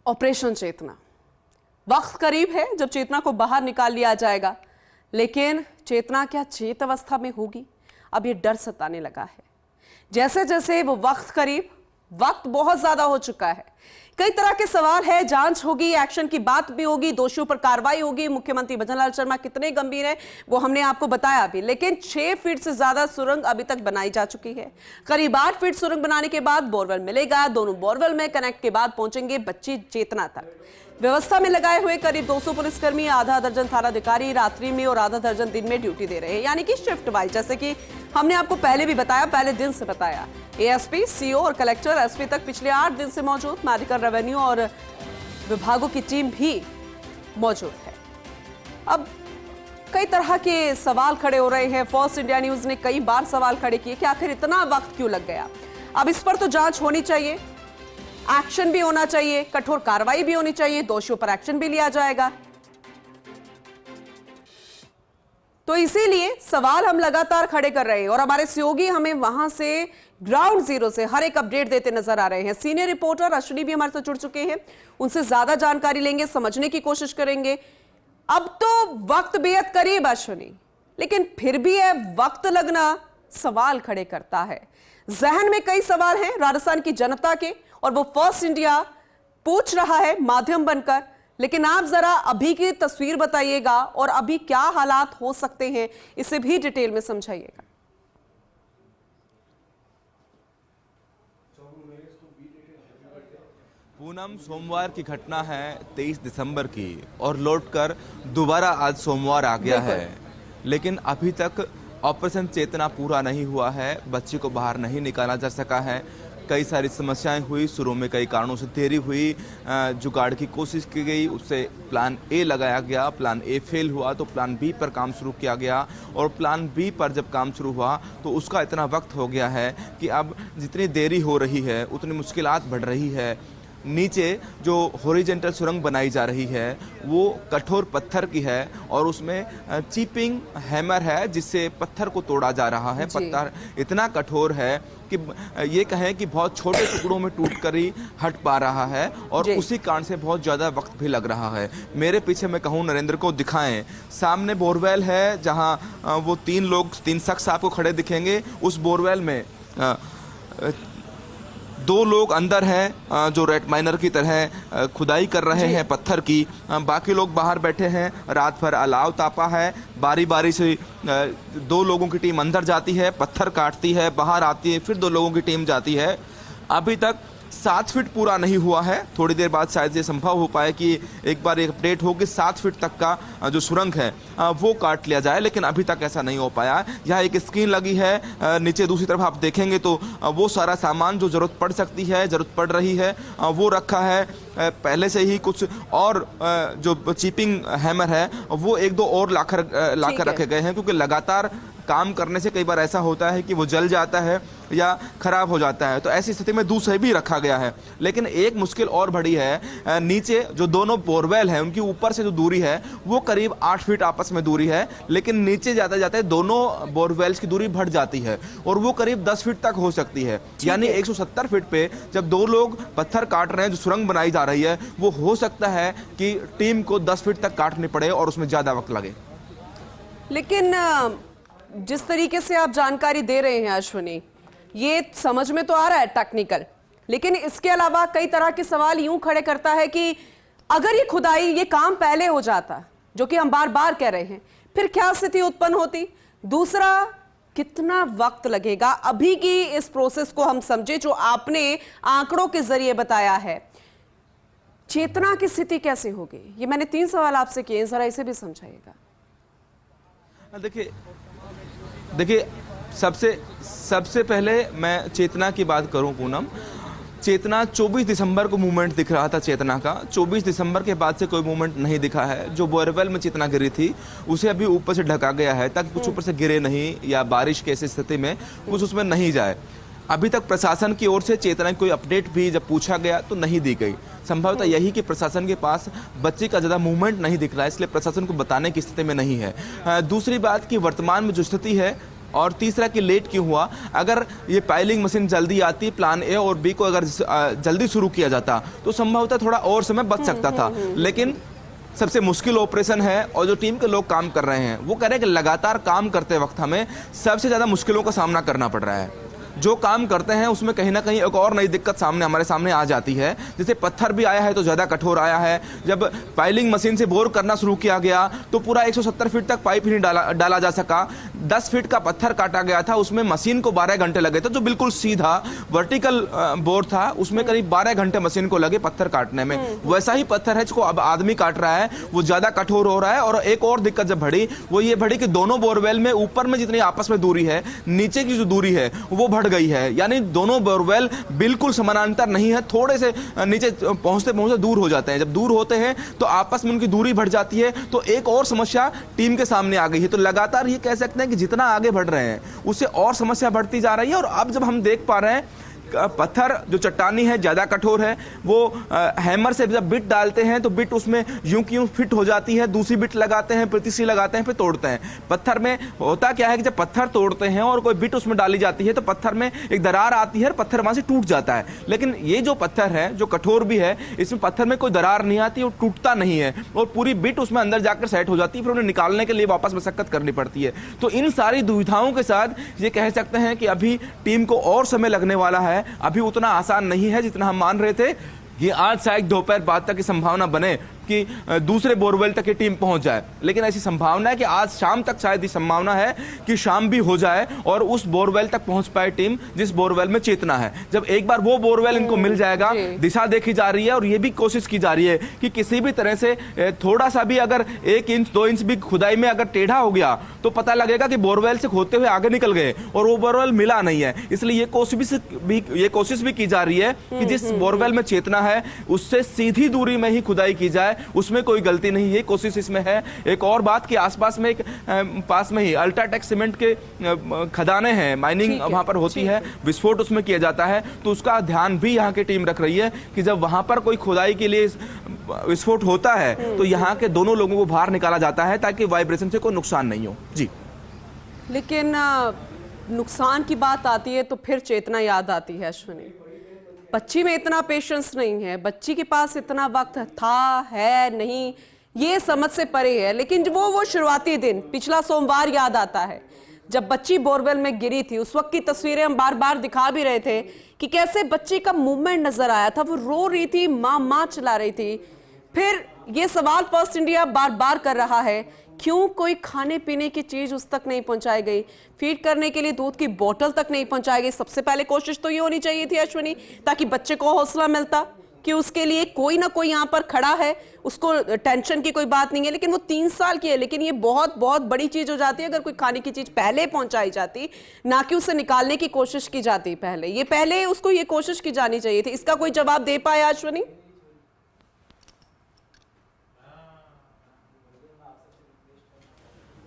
Operation चेतना, वक्त करीब है जब चेतना को बाहर निकाल लिया जाएगा, लेकिन चेतना क्या चेत अवस्था में होगी? अब ये डर सताने लगा है। जैसे जैसे वो वक्त करीब, वक्त बहुत ज्यादा हो चुका है। कई तरह के सवाल है, जांच होगी, एक्शन की बात भी होगी, दोषियों पर कार्रवाई होगी। मुख्यमंत्री भजनलाल शर्मा कितने गंभीर है वो हमने आपको बताया भी, लेकिन 6 फीट से ज्यादा सुरंग अभी तक बनाई जा चुकी है। करीब 8 फीट सुरंग बनाने के बाद बोरवेल मिलेगा। दोनों बोरवेल में कनेक्ट के बाद पहुंचेंगे बच्ची चेतना तक। व्यवस्था में लगाए हुए करीब 200 पुलिसकर्मी, आधा दर्जन थानाधिकारी रात्रि में और आधा दर्जन दिन में ड्यूटी दे रहे हैं, यानी कि शिफ्ट वाइज। जैसे कि हमने आपको पहले भी बताया, पहले दिन से बताया, एएसपी, सीओ और कलेक्टर, एसपी तक पिछले 8 दिन से मौजूद। मेडिकल, रेवेन्यू और विभागों की टीम भी मौजूद है। अब कई तरह के सवाल खड़े हो रहे हैं। फर्स्ट इंडिया न्यूज ने कई बार सवाल खड़े किए कि आखिर इतना वक्त क्यों लग गया। अब इस पर तो जांच होनी चाहिए, एक्शन भी होना चाहिए, कठोर कार्रवाई भी होनी चाहिए, दोषियों पर एक्शन भी लिया जाएगा। तो इसीलिए सवाल हम लगातार खड़े कर रहे हैं और हमारे सहयोगी हमें वहां से ग्राउंड जीरो से हर एक अपडेट देते नजर आ रहे हैं। सीनियर रिपोर्टर अश्विनी भी हमारे साथ जुड़ चुके हैं, उनसे ज्यादा जानकारी लेंगे, समझने की कोशिश करेंगे। अब तो वक्त बेहद करीब अश्विनी, लेकिन फिर भी है वक्त लगना सवाल खड़े करता है। जहन में कई सवाल हैं राजस्थान की जनता के, और वो फर्स्ट इंडिया पूछ रहा है माध्यम बनकर। लेकिन आप जरा अभी की तस्वीर बताइएगा और अभी क्या हालात हो सकते हैं, इसे भी डिटेल में समझाइएगा। पूनम, सोमवार की घटना है 23 दिसंबर की और लौटकर दोबारा आज सोमवार आ गया है, लेकिन अभी तक ऑपरेशन चेतना पूरा नहीं हुआ है। बच्ची को बाहर नहीं निकाला जा सका है। कई सारी समस्याएं हुई, शुरू में कई कारणों से देरी हुई, जुगाड़ की कोशिश की गई, उससे प्लान ए लगाया गया, प्लान ए फेल हुआ तो प्लान बी पर काम शुरू किया गया, और प्लान बी पर जब काम शुरू हुआ तो उसका इतना वक्त हो गया है कि अब जितनी देरी हो रही है उतनी मुश्किलात बढ़ रही है। नीचे जो हॉरिजॉन्टल सुरंग बनाई जा रही है वो कठोर पत्थर की है और उसमें चिपिंग हैमर है जिससे पत्थर को तोड़ा जा रहा है। पत्थर इतना कठोर है कि ये कहें कि बहुत छोटे टुकड़ों में टूटकर ही हट पा रहा है, और उसी कारण से बहुत ज़्यादा वक्त भी लग रहा है। मेरे पीछे मैं कहूँ नरेंद्र को दिखाएं, सामने बोरवेल है जहाँ वो 3 शख्स आपको खड़े दिखेंगे। उस बोरवेल में 2 लोग अंदर हैं जो रेड माइनर की तरह खुदाई कर रहे हैं पत्थर की। बाकी लोग बाहर बैठे हैं, रात भर अलाव तापा है। बारी बारी से 2 लोगों की टीम अंदर जाती है, पत्थर काटती है, बाहर आती है, फिर 2 लोगों की टीम जाती है। अभी तक 7 फीट पूरा नहीं हुआ है। थोड़ी देर बाद शायद ये संभव हो पाए कि एक बार एक अपडेट हो कि 7 फीट तक का जो सुरंग है वो काट लिया जाए, लेकिन अभी तक ऐसा नहीं हो पाया। यहाँ एक स्क्रीन लगी है, नीचे दूसरी तरफ आप देखेंगे तो वो सारा सामान जो जरूरत पड़ सकती है, जरूरत पड़ रही है, वो रखा है। पहले से ही कुछ और जो चिपिंग हैमर है वो 1-2 और लाकर रखे गए हैं, क्योंकि लगातार काम करने से कई बार ऐसा होता है कि वो जल जाता है या खराब हो जाता है, तो ऐसी स्थिति में दूसरे भी रखा गया है। लेकिन एक मुश्किल और बड़ी है, नीचे जो दोनों बोरवेल हैं उनकी ऊपर से जो दूरी है वो करीब 8 फीट आपस में दूरी है, लेकिन नीचे जाते जाते दोनों बोरवेल्स की दूरी बढ़ जाती है और वो करीब 10 फीट तक हो सकती है। यानी 170 फीट पे जब 2 लोग पत्थर काट रहे हैं, जो सुरंग बनाई जा रही है, वो हो सकता है कि टीम को 10 फीट तक काटनी पड़े और उसमें ज्यादा वक्त लगे। लेकिन जिस तरीके से आप जानकारी दे रहे हैं अश्विनी, ये समझ में तो आ रहा है टेक्निकल, लेकिन इसके अलावा कई तरह के सवाल यूं खड़े करता है कि अगर ये खुदाई, ये काम पहले हो जाता, जो कि हम बार बार कह रहे हैं, फिर क्या स्थिति उत्पन्न होती? दूसरा, कितना वक्त लगेगा? अभी की इस प्रोसेस को हम समझे जो आपने आंकड़ों के जरिए बताया है, चेतना की स्थिति कैसे होगी? ये मैंने 3 सवाल आपसे किए, जरा इसे भी समझाइएगा। देखिए सबसे पहले मैं चेतना की बात करूं पूनम, चेतना 24 दिसंबर को मूवमेंट दिख रहा था चेतना का। 24 दिसंबर के बाद से कोई मूवमेंट नहीं दिखा है। जो बोरवेल में चेतना गिरी थी उसे अभी ऊपर से ढका गया है ताकि कुछ ऊपर से गिरे नहीं, या बारिश की ऐसी स्थिति में कुछ उसमें नहीं जाए। अभी तक प्रशासन की ओर से चेतना की कोई अपडेट भी जब पूछा गया तो नहीं दी गई। संभवतः यही कि प्रशासन के पास बच्चे का ज़्यादा मूवमेंट नहीं दिख रहा है, इसलिए प्रशासन को बताने की स्थिति में नहीं है। दूसरी बात कि वर्तमान में जो स्थिति है और तीसरा कि लेट क्यों हुआ। अगर ये पाइलिंग मशीन जल्दी आती, प्लान ए और बी को अगर जल्दी शुरू किया जाता तो संभवतः थोड़ा और समय बच सकता था। लेकिन सबसे मुश्किल ऑपरेशन है और जो टीम के लोग काम कर रहे हैं वो कह रहे हैं कि लगातार काम करते वक्त हमें सबसे ज़्यादा मुश्किलों का सामना करना पड़ रहा है। जो काम करते हैं उसमें कहीं ना कहीं एक और नई दिक्कत हमारे सामने आ जाती है। जैसे पत्थर भी आया है तो ज़्यादा कठोर आया है। जब पाइलिंग मशीन से बोर करना शुरू किया गया तो पूरा 170 फीट तक पाइप ही नहीं डाला जा सका। 10 फीट का पत्थर काटा गया था, उसमें मशीन को 12 घंटे लगे थे। जो बिल्कुल सीधा वर्टिकल बोर था उसमें करीब 12 घंटे मशीन को लगे पत्थर काटने में। वैसा ही पत्थर है जिसको अब आदमी काट रहा है, वो ज़्यादा कठोर हो रहा है। और एक और दिक्कत जब बढ़ी वो ये बढ़ी कि दोनों बोरवेल में ऊपर में जितनी आपस में दूरी है, नीचे की जो दूरी है वो बढ़ गई है। यानी दोनों बोरवेल बिल्कुल समानांतर नहीं है, थोड़े से नीचे पहुंचते पहुंचते दूर हो जाते हैं। जब दूर होते हैं तो आपस में उनकी दूरी बढ़ जाती है। तो एक और समस्या टीम के सामने आ गई है। तो लगातार ये कह सकते हैं कि जितना आगे बढ़ रहे हैं उससे और समस्या बढ़ती जा रही है। और अब जब हम देख पा रहे हैं पत्थर जो चट्टानी है ज़्यादा कठोर है, वो हैमर से जब बिट डालते हैं तो बिट उसमें यूं की यूं फिट हो जाती है। दूसरी बिट लगाते हैं, प्रतिसी लगाते हैं, फिर तोड़ते हैं। पत्थर में होता क्या है कि जब पत्थर तोड़ते हैं और कोई बिट उसमें डाली जाती है तो पत्थर में एक दरार आती है और पत्थर वहां से टूट जाता है। लेकिन ये जो पत्थर है जो कठोर भी है, इसमें पत्थर में कोई दरार नहीं आती और टूटता नहीं है और पूरी बिट उसमें अंदर जाकर सेट हो जाती है। फिर उन्हें निकालने के लिए वापस मशक्कत करनी पड़ती है। तो इन सारी दुविधाओं के साथ ये कह सकते हैं कि अभी टीम को और समय लगने वाला है। अभी उतना आसान नहीं है जितना हम मान रहे थे कि आज शायद दोपहर बाद तक की संभावना बने कि दूसरे बोरवेल तक की टीम पहुंच जाए। लेकिन ऐसी संभावना है कि आज शाम तक शायद ये संभावना है कि शाम भी हो जाए और उस बोरवेल तक पहुंच पाए टीम जिस बोरवेल में चेतना है। जब एक बार वो बोरवेल इनको मिल जाएगा, दिशा देखी जा रही है और ये भी कोशिश की जा रही है कि किसी भी तरह से थोड़ा सा भी अगर 1 इंच 2 इंच भी खुदाई में अगर टेढ़ा हो गया तो पता लगेगा कि बोरवेल से खोदते हुए आगे निकल गए और वो बोरवेल मिला नहीं है। इसलिए ये कोशिश भी की जा रही है कि जिस बोरवेल में चेतना है उससे सीधी दूरी में ही खुदाई की जाए, उसमें कोई गलती नहीं। ये कोशिश इसमें है। एक और बात कि आसपास में एक पास में ही अल्ट्राटेक सीमेंट के खदाने हैं, माइनिंग वहां पर होती है, विस्फोट उसमें किया जाता है। तो उसका ध्यान भी यहाँ की टीम रख रही है कि जब वहां पर कोई खुदाई के लिए विस्फोट होता है तो यहाँ के दोनों लोगों को बाहर निकाला जाता है ताकि वाइब्रेशन से कोई नुकसान नहीं हो। जी, लेकिन नुकसान की बात आती है तो फिर चेतना याद आती है। अश्विनी, बच्ची में इतना पेशेंस नहीं है, बच्ची के पास इतना वक्त था है नहीं, ये समझ से परे है। लेकिन वो शुरुआती दिन पिछला सोमवार याद आता है जब बच्ची बोरवेल में गिरी थी। उस वक्त की तस्वीरें हम बार बार दिखा भी रहे थे कि कैसे बच्ची का मूवमेंट नजर आया था, वो रो रही थी, माँ चिल्ला रही थी। फिर ये सवाल फर्स्ट इंडिया बार बार कर रहा है, क्यों कोई खाने पीने की चीज उस तक नहीं पहुंचाई गई, फीड करने के लिए दूध की बोतल तक नहीं पहुंचाई गई। सबसे पहले कोशिश तो ये होनी चाहिए थी अश्विनी, ताकि बच्चे को हौसला मिलता कि उसके लिए कोई ना कोई यहाँ पर खड़ा है, उसको टेंशन की कोई बात नहीं है। लेकिन वो 3 साल की है, लेकिन ये बहुत बहुत बड़ी चीज हो जाती है अगर कोई खाने की चीज पहले पहुंचाई जाती, ना कि उसे निकालने की कोशिश की जाती। पहले उसको ये कोशिश की जानी चाहिए थी। इसका कोई जवाब दे पाया अश्विनी?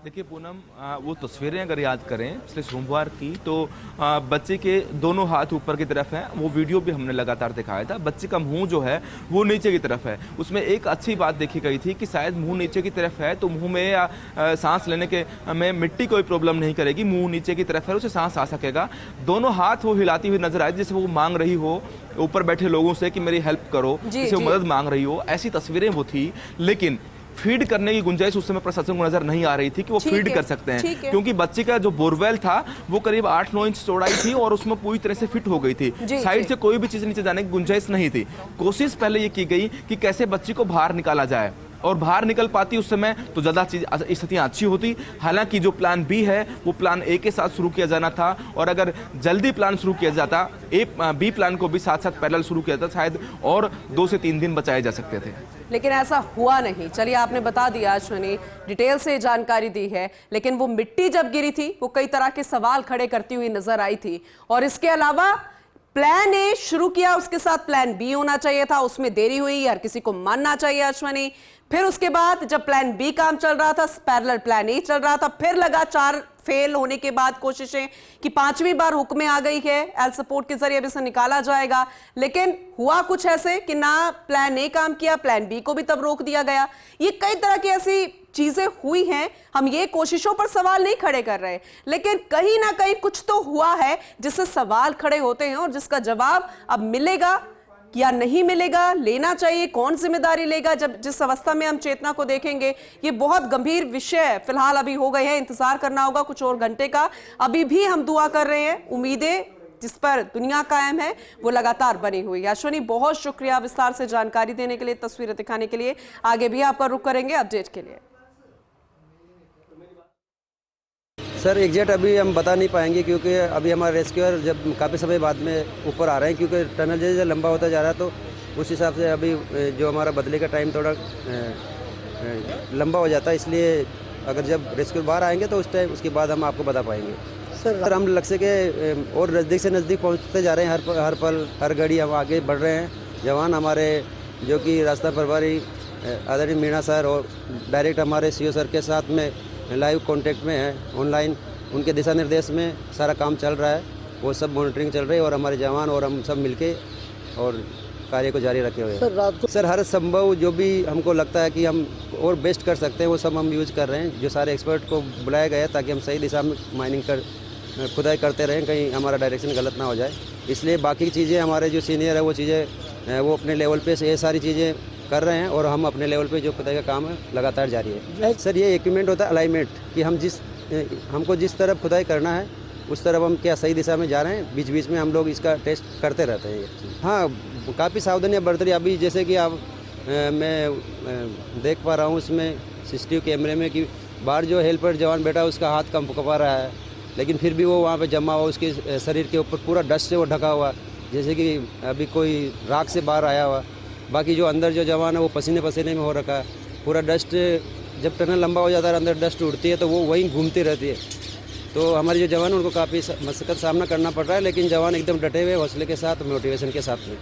देखिए पूनम, वो तस्वीरें अगर याद करें पिछले सोमवार की तो बच्चे के दोनों हाथ ऊपर की तरफ हैं। वो वीडियो भी हमने लगातार दिखाया था। बच्चे का मुंह जो है वो नीचे की तरफ है। उसमें एक अच्छी बात देखी गई थी कि शायद मुंह नीचे की तरफ है तो मुंह में या सांस लेने के में मिट्टी कोई प्रॉब्लम नहीं करेगी। मुंह नीचे की तरफ है, उसे सांस आ सकेगा। दोनों हाथ वो हिलाती हुई नजर आई जैसे वो मांग रही हो ऊपर बैठे लोगों से कि मेरी हेल्प करो, जैसे वो मदद मांग रही हो। ऐसी तस्वीरें वो थी। लेकिन फीड करने की गुंजाइश उस समय प्रशासन को नजर नहीं आ रही थी कि वो फीड कर सकते हैं, क्योंकि बच्चे का जो बोरवेल था वो करीब 8-9 इंच चौड़ाई थी और उसमें पूरी तरह से फिट हो गई थी। साइड से कोई भी चीज नीचे जाने की गुंजाइश नहीं थी। कोशिश पहले ये की गई कि कैसे बच्ची को बाहर निकाला जाए और बाहर निकल पाती उस समय तो ज़्यादा स्थितियाँ अच्छी होती। हालांकि जो प्लान बी है वो प्लान ए के साथ शुरू किया जाना था और अगर जल्दी प्लान शुरू किया जाता, बी प्लान को भी साथ साथ पैरेलल शुरू किया जाता, शायद और 2 से 3 दिन बचाए जा सकते थे। लेकिन ऐसा हुआ नहीं। चलिए, आपने बता दिया अश्विनी, डिटेल से जानकारी दी है। लेकिन वो मिट्टी जब गिरी थी वो कई तरह के सवाल खड़े करती हुई नजर आई थी। और इसके अलावा प्लान ए शुरू किया, उसके साथ प्लान बी होना चाहिए था, उसमें देरी हुई, हर किसी को मानना चाहिए अश्विनी। फिर उसके बाद जब प्लान बी काम चल रहा था, पैरेलल प्लान ए चल रहा था, फिर लगा 4 फेल होने के बाद कोशिशें कि 5वीं बार हुक्म आ गई है, एल सपोर्ट के जरिए अब इसे निकाला जाएगा, लेकिन हुआ कुछ ऐसे कि ना प्लान ए काम किया, प्लान बी को भी तब रोक दिया गया। ये कई तरह की ऐसी चीजें हुई हैं। हम ये कोशिशों पर सवाल नहीं खड़े कर रहे, लेकिन कहीं ना कहीं कुछ तो हुआ है जिससे सवाल खड़े होते हैं, और जिसका जवाब अब मिलेगा या नहीं मिलेगा, लेना चाहिए, कौन जिम्मेदारी लेगा, जब जिस अवस्था में हम चेतना को देखेंगे। ये बहुत गंभीर विषय फिलहाल अभी हो गए हैं, इंतजार करना होगा कुछ और घंटे का। अभी भी हम दुआ कर रहे हैं, उम्मीदें जिस पर दुनिया कायम है वो लगातार बनी हुई है। अश्विनी, बहुत शुक्रिया विस्तार से जानकारी देने के लिए, तस्वीरें दिखाने के लिए। आगे भी आपका रुख करेंगे अपडेट के लिए। सर एग्जैक्ट अभी हम बता नहीं पाएंगे, क्योंकि अभी हमारे रेस्क्यूअर जब काफ़ी समय बाद में ऊपर आ रहे हैं, क्योंकि टनल जैसे लंबा होता जा रहा है, तो उस हिसाब से अभी जो हमारा बदले का टाइम थोड़ा लंबा हो जाता है। इसलिए अगर जब रेस्क्यूअर बाहर आएंगे तो उस टाइम उसके बाद हम आपको बता पाएंगे। सर हम लक्ष्य के और नज़दीक से नज़दीक पहुँचते जा रहे हैं, हर पल हर घड़ी हम आगे बढ़ रहे हैं। जवान हमारे जो कि रास्ता प्रभारी आदरणीय मीणा सर और डायरेक्ट हमारे सीओ सर के साथ में लाइव कांटेक्ट में है, ऑनलाइन उनके दिशा निर्देश में सारा काम चल रहा है, वो सब मॉनिटरिंग चल रही है, और हमारे जवान और हम सब मिलके और कार्य को जारी रखे हुए हैं। सर हर संभव जो भी हमको लगता है कि हम और बेस्ट कर सकते हैं वो सब हम यूज कर रहे हैं। जो सारे एक्सपर्ट को बुलाया गया है ताकि हम सही दिशा में माइनिंग कर खुदाई करते रहें, कहीं हमारा डायरेक्शन गलत ना हो जाए। इसलिए बाकी चीज़ें हमारे जो सीनियर है वो चीज़ें वो अपने लेवल पे से ये सारी चीज़ें कर रहे हैं, और हम अपने लेवल पे जो खुदाई का काम है लगातार जारी है। सर ये इक्विपमेंट होता है अलाइनमेंट, कि हम हमको जिस तरफ खुदाई करना है उस तरफ हम क्या सही दिशा में जा रहे हैं, बीच बीच में हम लोग इसका टेस्ट करते रहते हैं। हाँ, काफ़ी सावधानियाँ बरत रही। अभी जैसे कि आप मैं देख पा रहा हूँ उसमें सीसीटीवी कैमरे में कि बाहर जो हेल्पर जवान बैठा उसका हाथ कँपा रहा है, लेकिन फिर भी वो वहाँ पे जमा हुआ, उसके शरीर के ऊपर पूरा डस्ट से वो ढका हुआ, जैसे कि अभी कोई राख से बाहर आया हुआ। बाकी जो अंदर जो जवान है वो पसीने पसीने में हो रखा है, पूरा डस्ट। जब टनल लंबा हो जाता है अंदर डस्ट उड़ती है तो वो वहीं घूमती रहती है। तो हमारे जो जवान उनको काफ़ी मशक्क़त सामना करना पड़ रहा है, लेकिन जवान एकदम डटे हुए, हौसले के साथ, मोटिवेशन के साथ में।